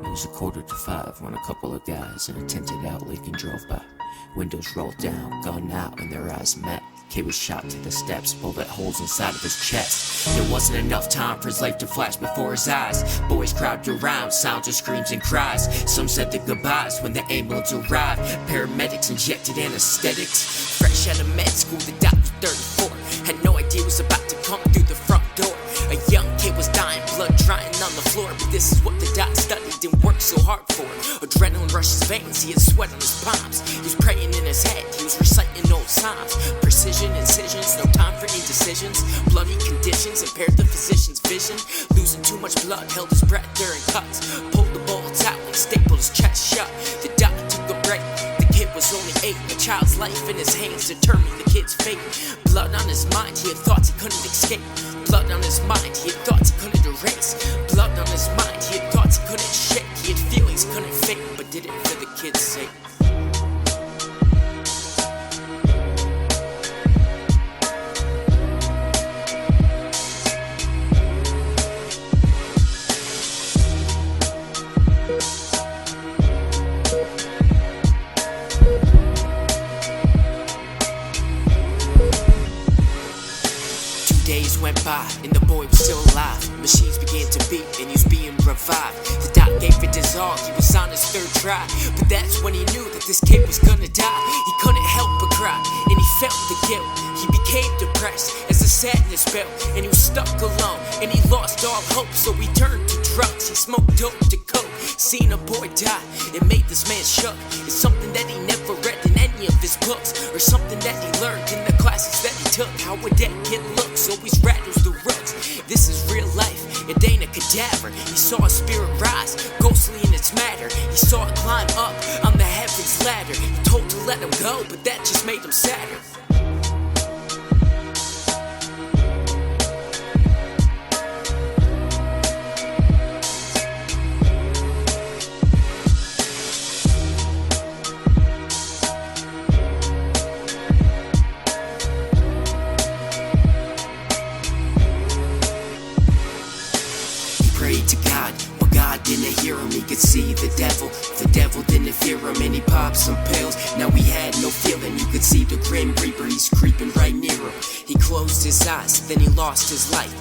It was 4:45 when a couple of guys in a tinted out Lincoln drove by. Windows rolled down, gun out, and their eyes met. Kid was shot to the steps, bullet holes inside of his chest. There wasn't enough time for his life to flash before his eyes. Boys crowded around, sounds of screams and cries. Some said their goodbyes when the ambulance arrived. Paramedics injected anesthetics. Fresh out of med school, the doc was 34. Had no idea what was about to come through the front door. A young kid was dying, blood drying on the floor. But this is what the doc studied and worked so hard for. Adrenaline rushed his veins, he had sweat on his palms. He was praying in his head, he was reciting old psalms. Precision, incisions, no time for indecisions. Bloody conditions impaired the physician's vision. Losing too much blood, held his breath during cuts. Pulled the bullets out and stapled his chest shut. The doc took a break. The kid was only 8, a child's life in his hands determined the kid's fate. Blood on his mind, he had thoughts he couldn't escape. Blood on his mind, he had thoughts he couldn't erase. Blood on his mind, he had thoughts he couldn't shake. He had feelings he couldn't fake, but did it for the kid's sake. 2 days went by, and the boy was still alive. Machines began to beat, and he was being revived. The doc gave it his all, he was on his 3rd try. But that's when he knew that this kid was gonna die. He couldn't help but cry, and he felt the guilt. He became depressed as the sadness built, and he was stuck alone, and he lost all hope. So he turned to drugs, he smoked dope to coke. Seeing a boy die, it made this man shook. It's something that he never read in any of his books, or something that he learned in the classes that he took. How would that kid look? Always rattles the roots. This is real life, it ain't a cadaver. He saw a spirit rise, ghostly in its matter. He saw it climb up on the heaven's ladder. He told to let him go, but that just made him sadder. Prayed to God, but God didn't hear him. He could see the devil didn't fear him. And he popped some pills, now he had no feeling. You could see the grim reaper, he's creeping right near him. He closed his eyes, then he lost his life.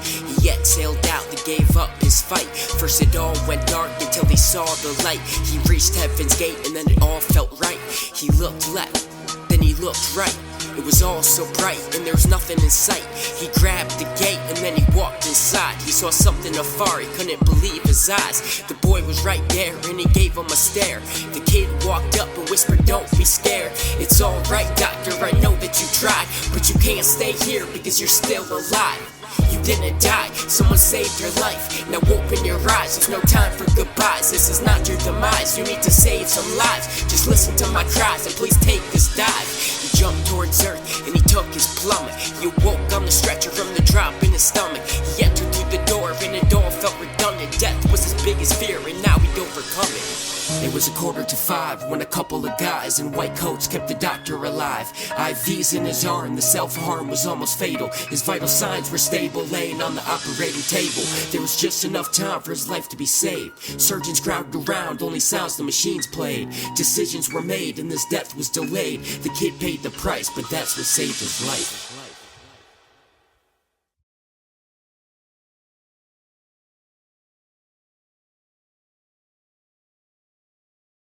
He exhaled out, he gave up his fight. First it all went dark until he saw the light. He reached heaven's gate and then it all felt right. He looked left, then he looked right. It was all so bright, and there was nothing in sight. He grabbed the gate, and then he walked inside. He saw something afar, he couldn't believe his eyes. The boy was right there, and he gave him a stare. The kid walked up and whispered, "Don't be scared. It's alright, doctor, I know that you tried, but you can't stay here because you're still alive. You didn't die, someone saved your life. Now open your eyes, there's no time for goodbyes. This is not your demise, you need to save some lives. Just listen to my cries and please take this dive." He jumped towards earth and he took his plummet. He awoke on the stretcher from the drop in his stomach. He entered through the door and it all felt redundant. Death was his biggest fear and now he'd overcome it. It was 4:45 when a couple of guys in white coats kept the doctor alive. IVs in his arm, the self-harm was almost fatal. His vital signs were stable, laying on the operating table. There was just enough time for his life to be saved. Surgeons crowded around, only sounds the machines played. Decisions were made and this death was delayed. The kid paid the price, but that's what saved his life.